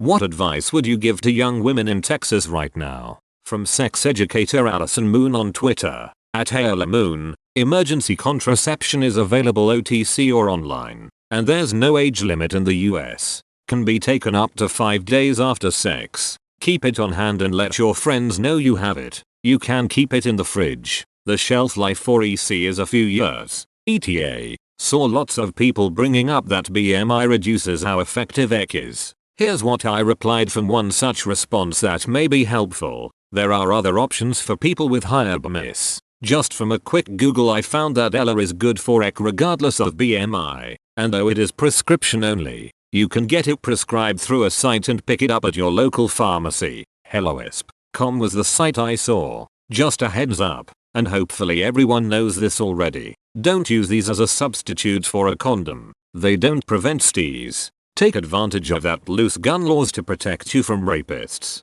What advice would you give to young women in Texas right now? From sex educator Allison Moon on Twitter, @HayalaMoon, emergency contraception is available OTC or online, and there's no age limit in the US. Can be taken up to 5 days after sex. Keep it on hand and let your friends know you have it. You can keep it in the fridge. The shelf life for EC is a few years. ETA. Saw lots of people bringing up that BMI reduces how effective EC is. Here's what I replied from one such response that may be helpful. There are other options for people with higher BMI. Just from a quick Google I found that Ella is good for EC regardless of BMI, and though it is prescription only, you can get it prescribed through a site and pick it up at your local pharmacy. HelloWisp.com was the site I saw. Just a heads up, and hopefully everyone knows this already. Don't use these as a substitute for a condom. They don't prevent STIs. Take advantage of that loose gun laws to protect you from rapists.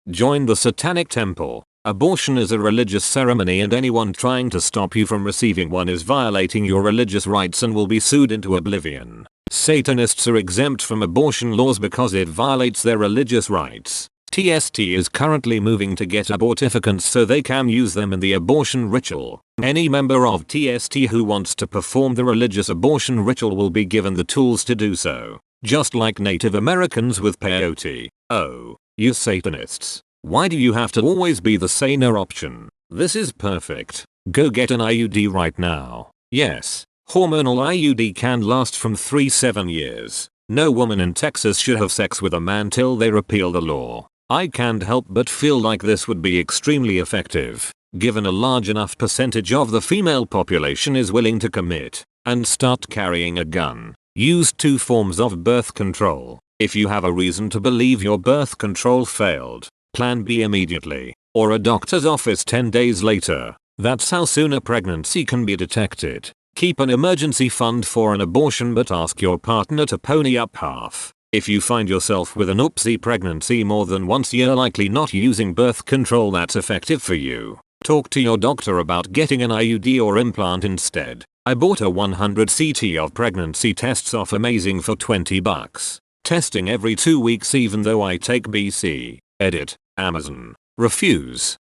Join the Satanic Temple. Abortion is a religious ceremony and anyone trying to stop you from receiving one is violating your religious rights and will be sued into oblivion. Satanists are exempt from abortion laws because it violates their religious rights. TST is currently moving to get abortificants so they can use them in the abortion ritual. Any member of TST who wants to perform the religious abortion ritual will be given the tools to do so. Just like Native Americans with peyote. Oh, you Satanists. Why do you have to always be the saner option? This is perfect. Go get an IUD right now. Yes, hormonal IUD can last from 3-7 years. No woman in Texas should have sex with a man till they repeal the law. I can't help but feel like this would be extremely effective, given a large enough percentage of the female population is willing to commit and start carrying a gun. Use 2 forms of birth control. If you have a reason to believe your birth control failed, Plan B immediately, or a doctor's office 10 days later. That's how soon a pregnancy can be detected. Keep an emergency fund for an abortion but ask your partner to pony up half. If you find yourself with an oopsie pregnancy more than once, you're likely not using birth control that's effective for you. Talk to your doctor about getting an IUD or implant instead. I bought a 100 CT of pregnancy tests off Amazing for $20. Testing every 2 weeks even though I take BC. Edit. Amazon. Refuse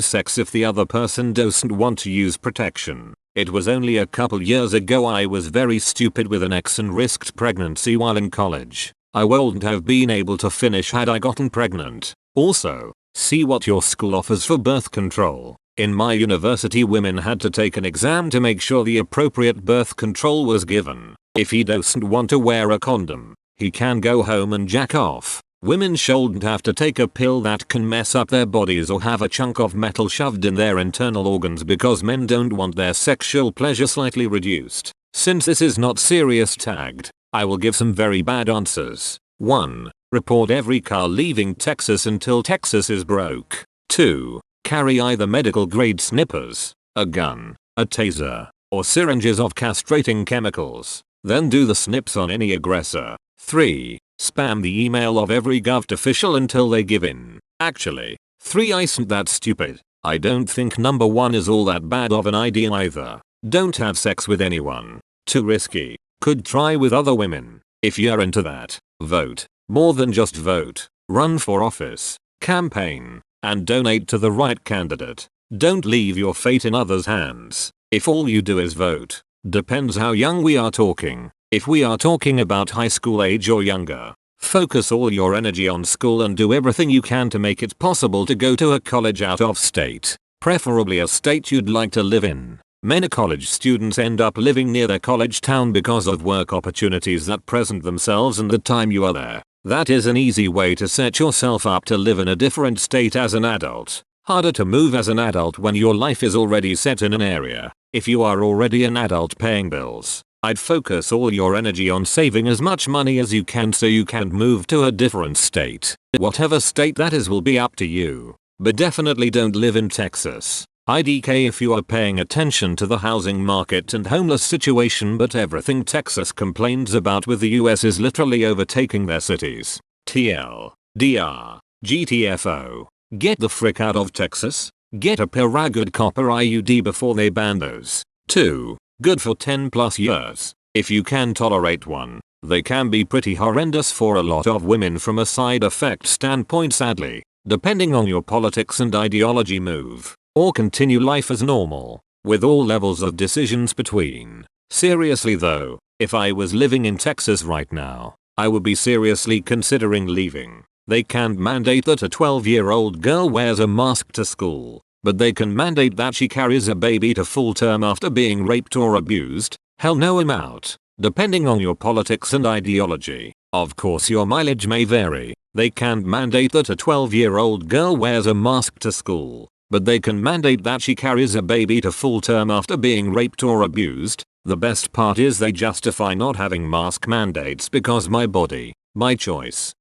sex if the other person doesn't want to use protection. It was only a couple years ago I was very stupid with an ex and risked pregnancy while in college. I wouldn't have been able to finish had I gotten pregnant. Also, see what your school offers for birth control. In my university women had to take an exam to make sure the appropriate birth control was given. If he doesn't want to wear a condom, he can go home and jack off. Women shouldn't have to take a pill that can mess up their bodies or have a chunk of metal shoved in their internal organs because men don't want their sexual pleasure slightly reduced. Since this is not serious tagged, I will give some very bad answers. 1. Report every car leaving Texas until Texas is broke. 2. Carry either medical grade snippers, a gun, a taser, or syringes of castrating chemicals. Then do the snips on any aggressor. 3. Spam the email of every govt official until they give in. Actually, 3 isn't that stupid. I don't think number 1 is all that bad of an idea either. Don't have sex with anyone. Too risky. Could try with other women. If you're into that, vote. More than just vote. Run for office. Campaign. And donate to the right candidate. Don't leave your fate in others' hands. If all you do is vote. Depends how young we are talking. If we are talking about high school age or younger, focus all your energy on school and do everything you can to make it possible to go to a college out of state, preferably a state you'd like to live in. Many college students end up living near their college town because of work opportunities that present themselves and the time you are there. That is an easy way to set yourself up to live in a different state as an adult. Harder to move as an adult when your life is already set in an area. If you are already an adult paying bills, I'd focus all your energy on saving as much money as you can so you can move to a different state. Whatever state that is will be up to you. But definitely don't live in Texas. IDK if you are paying attention to the housing market and homeless situation, but everything Texas complains about with the US is literally overtaking their cities. TL. DR. GTFO. Get the frick out of Texas. Get a Paragood copper IUD before they ban those. 2. Good for 10+ years. If you can tolerate one. They can be pretty horrendous for a lot of women from a side effect standpoint sadly. Depending on your politics and ideology move, or continue life as normal, with all levels of decisions between. Seriously though, if I was living in Texas right now, I would be seriously considering leaving. They can't mandate that a 12-year-old girl wears a mask to school, but they can mandate that she carries a baby to full term after being raped or abused. Hell no, I'm out. Depending on your politics and ideology, of course your mileage may vary. They can't mandate that a 12-year-old girl wears a mask to school, but they can mandate that she carries a baby to full term after being raped or abused. The best part is they justify not having mask mandates because my body, my choice.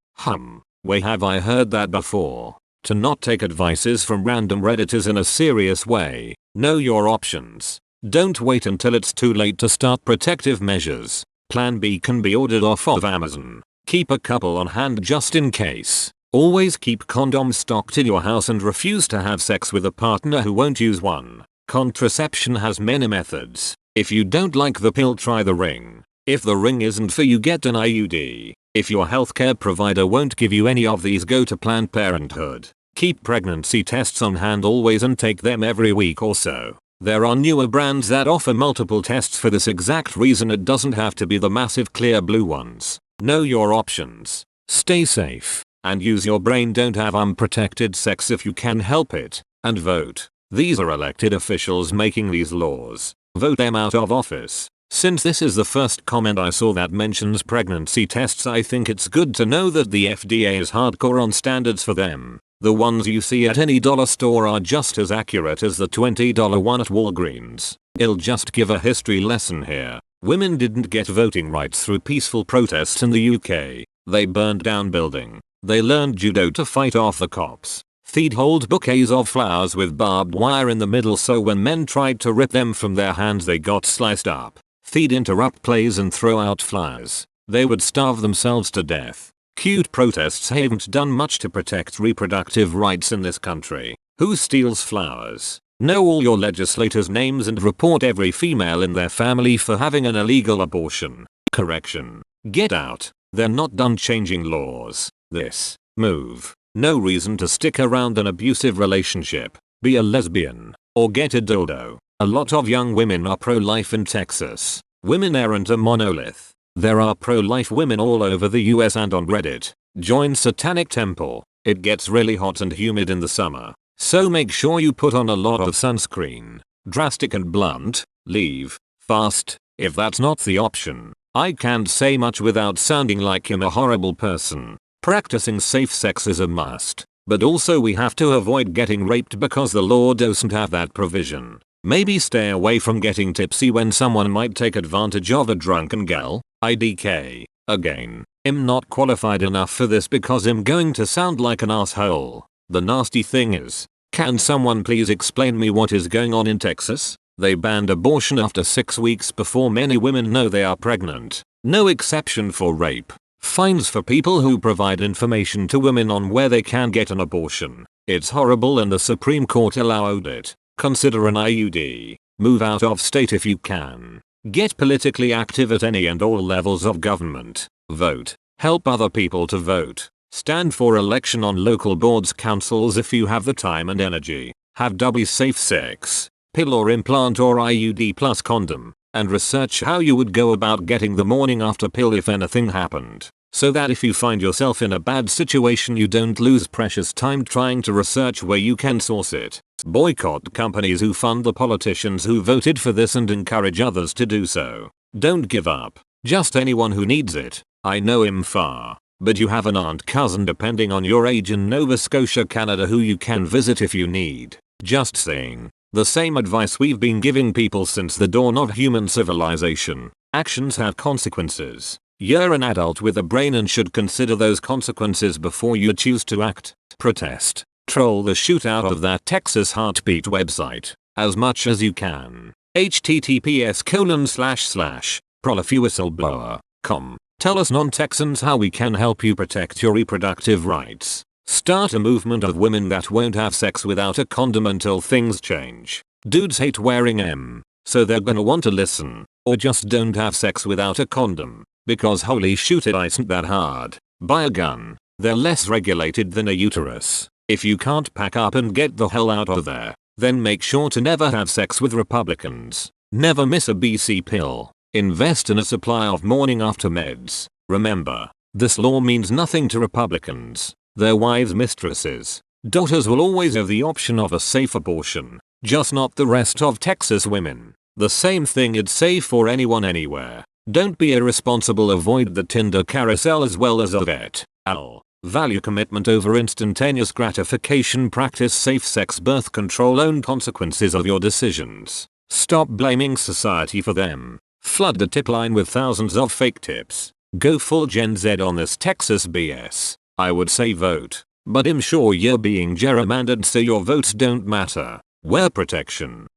Where have I heard that before? To not take advices from random redditors in a serious way. Know your options. Don't wait until it's too late to start protective measures. Plan B can be ordered off of Amazon. Keep a couple on hand just in case. Always keep condoms stocked in your house and refuse to have sex with a partner who won't use one. Contraception has many methods. If you don't like the pill, try the ring. If the ring isn't for you, get an IUD. If your healthcare provider won't give you any of these, go to Planned Parenthood. Keep pregnancy tests on hand always and take them every week or so. There are newer brands that offer multiple tests for this exact reason. It doesn't have to be the massive clear blue ones. Know your options. Stay safe. And use your brain. Don't have unprotected sex if you can help it. And vote. These are elected officials making these laws. Vote them out of office. Since this is the first comment I saw that mentions pregnancy tests, I think it's good to know that the FDA is hardcore on standards for them. The ones you see at any dollar store are just as accurate as the $20 one at Walgreens. I'll just give a history lesson here. Women didn't get voting rights through peaceful protests in the UK. They burned down building. They learned judo to fight off the cops. They'd hold bouquets of flowers with barbed wire in the middle, so when men tried to rip them from their hands they got sliced up. They'd interrupt plays and throw out flyers. They would starve themselves to death. Cute protests haven't done much to protect reproductive rights in this country. Who steals flowers? Know all your legislators' names and report every female in their family for having an illegal abortion. Correction. Get out. They're not done changing laws. This move. No reason to stick around an abusive relationship. Be a lesbian. Or get a dildo. A lot of young women are pro-life in Texas. Women aren't a monolith. There are pro-life women all over the US and on Reddit. Join Satanic Temple. It gets really hot and humid in the summer, so make sure you put on a lot of sunscreen. Drastic and blunt. Leave fast. If that's not the option, I can't say much without sounding like I'm a horrible person. Practicing safe sex is a must, but also we have to avoid getting raped because the law doesn't have that provision. Maybe stay away from getting tipsy when someone might take advantage of a drunken gal. IDK. Again, I'm not qualified enough for this because I'm going to sound like an asshole. The nasty thing is, can someone please explain me what is going on in Texas? They banned abortion after 6 weeks before many women know they are pregnant. No exception for rape. Fines for people who provide information to women on where they can get an abortion. It's horrible and the Supreme Court allowed it. Consider an IUD. Move out of state if you can. Get politically active at any and all levels of government. Vote. Help other people to vote. Stand for election on local boards, councils if you have the time and energy. Have doubly safe sex. Pill or implant or IUD plus condom. And research how you would go about getting the morning after pill if anything happened. So that if you find yourself in a bad situation you don't lose precious time trying to research where you can source it. Boycott companies who fund the politicians who voted for this and encourage others to do so. Don't give up. Just anyone who needs it. I know him far. But you have an aunt, cousin depending on your age in Nova Scotia, Canada who you can visit if you need. Just saying. The same advice we've been giving people since the dawn of human civilization. Actions have consequences. You're an adult with a brain and should consider those consequences before you choose to act. Protest. Troll the shoot out of that Texas Heartbeat website as much as you can. https://prolifywhistleblower.com. Tell us non-Texans how we can help you protect your reproductive rights. Start a movement of women that won't have sex without a condom until things change. Dudes hate wearing them, so they're gonna want to listen. Or just don't have sex without a condom. Because holy shoot, it isn't that hard. Buy a gun. They're less regulated than a uterus. If you can't pack up and get the hell out of there, then make sure to never have sex with Republicans. Never miss a BC pill. Invest in a supply of morning after meds. Remember, this law means nothing to Republicans. Their wives' mistresses, daughters will always have the option of a safe abortion, just not the rest of Texas women. The same thing I'd say for anyone anywhere. Don't be irresponsible, avoid the Tinder carousel as well as a vet. Value commitment over instantaneous gratification, practice safe sex, birth control, own consequences of your decisions. Stop blaming society for them. Flood the tip line with thousands of fake tips. Go full Gen Z on this Texas BS. I would say vote, but I'm sure you're being gerrymandered so your votes don't matter. Wear protection.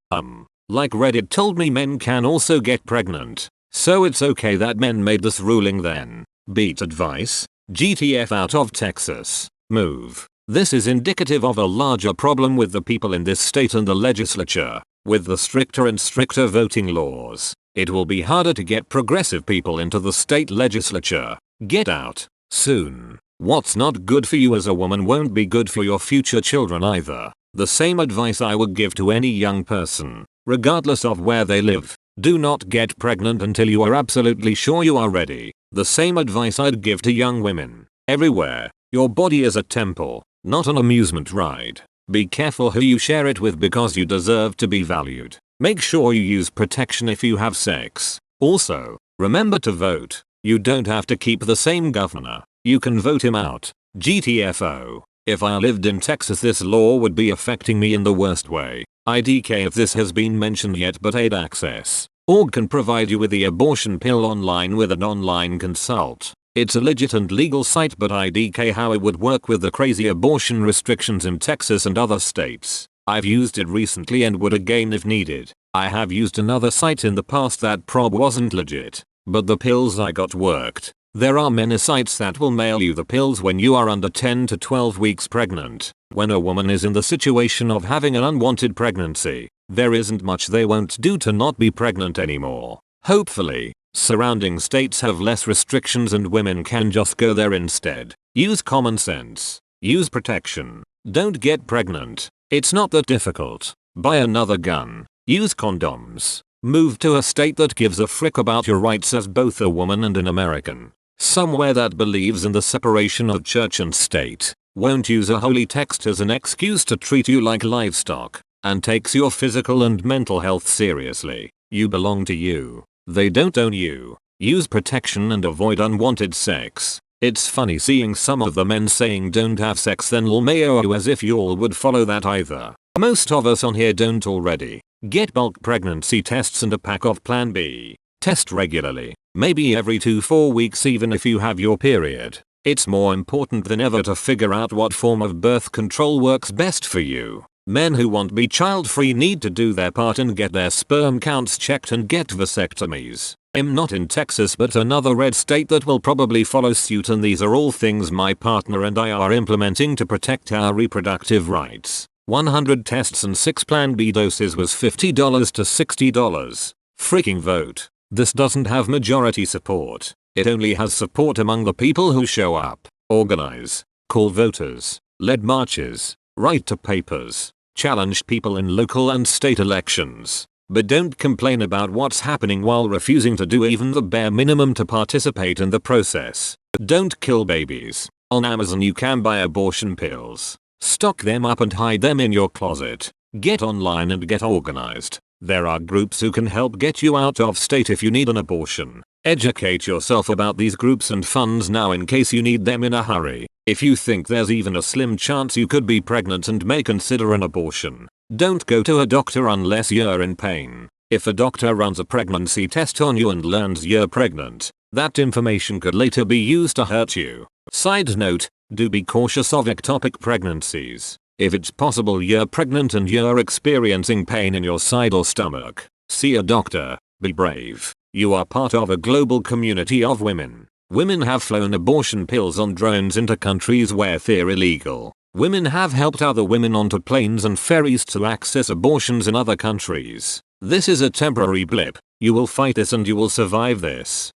Like Reddit told me, men can also get pregnant. So it's okay that men made this ruling then. Beat advice. GTF out of Texas. Move. This is indicative of a larger problem with the people in this state and the legislature. With the stricter and stricter voting laws, it will be harder to get progressive people into the state legislature. Get out. Soon. What's not good for you as a woman won't be good for your future children either. The same advice I would give to any young person, regardless of where they live. Do not get pregnant until you are absolutely sure you are ready. The same advice I'd give to young women. Everywhere, your body is a temple, not an amusement ride. Be careful who you share it with because you deserve to be valued. Make sure you use protection if you have sex. Also, remember to vote. You don't have to keep the same governor. You can vote him out. GTFO. If I lived in Texas, this law would be affecting me in the worst way. IDK if this has been mentioned yet, but aid access. Org can provide you with the abortion pill online with an online consult. It's a legit and legal site, but IDK how it would work with the crazy abortion restrictions in Texas and other states. I've used it recently and would again if needed. I have used another site in the past that prob wasn't legit, but the pills I got worked. There are many sites that will mail you the pills when you are under 10 to 12 weeks pregnant. When a woman is in the situation of having an unwanted pregnancy, there isn't much they won't do to not be pregnant anymore. Hopefully, surrounding states have less restrictions and women can just go there instead. Use common sense. Use protection. Don't get pregnant. It's not that difficult. Buy another gun. Use condoms. Move to a state that gives a frick about your rights as both a woman and an American. Somewhere that believes in the separation of church and state. Won't use a holy text as an excuse to treat you like livestock. And takes your physical and mental health seriously. You belong to you. They don't own you. Use protection and avoid unwanted sex. It's funny seeing some of the men saying don't have sex then LMAO as if y'all would follow that either. Most of us on here don't already. Get bulk pregnancy tests and a pack of Plan B. Test regularly. Maybe every 2-4 weeks even if you have your period. It's more important than ever to figure out what form of birth control works best for you. Men who want to be child-free need to do their part and get their sperm counts checked and get vasectomies. I'm not in Texas but another red state that will probably follow suit, and these are all things my partner and I are implementing to protect our reproductive rights. 100 tests and 6 Plan B doses was $50 to $60. Freaking vote. This doesn't have majority support. It only has support among the people who show up, organize, call voters, led marches, write to papers, challenged people in local and state elections. But don't complain about what's happening while refusing to do even the bare minimum to participate in the process. Don't kill babies. On Amazon you can buy abortion pills. Stock them up and hide them in your closet. Get online and get organized. There are groups who can help get you out of state if you need an abortion. Educate yourself about these groups and funds now in case you need them in a hurry. If you think there's even a slim chance you could be pregnant and may consider an abortion, don't go to a doctor unless you're in pain. If a doctor runs a pregnancy test on you and learns you're pregnant, that information could later be used to hurt you. Side note, do be cautious of ectopic pregnancies. If it's possible you're pregnant and you're experiencing pain in your side or stomach, see a doctor. Be brave. You are part of a global community of women. Women have flown abortion pills on drones into countries where they're illegal. Women have helped other women onto planes and ferries to access abortions in other countries. This is a temporary blip. You will fight this and you will survive this.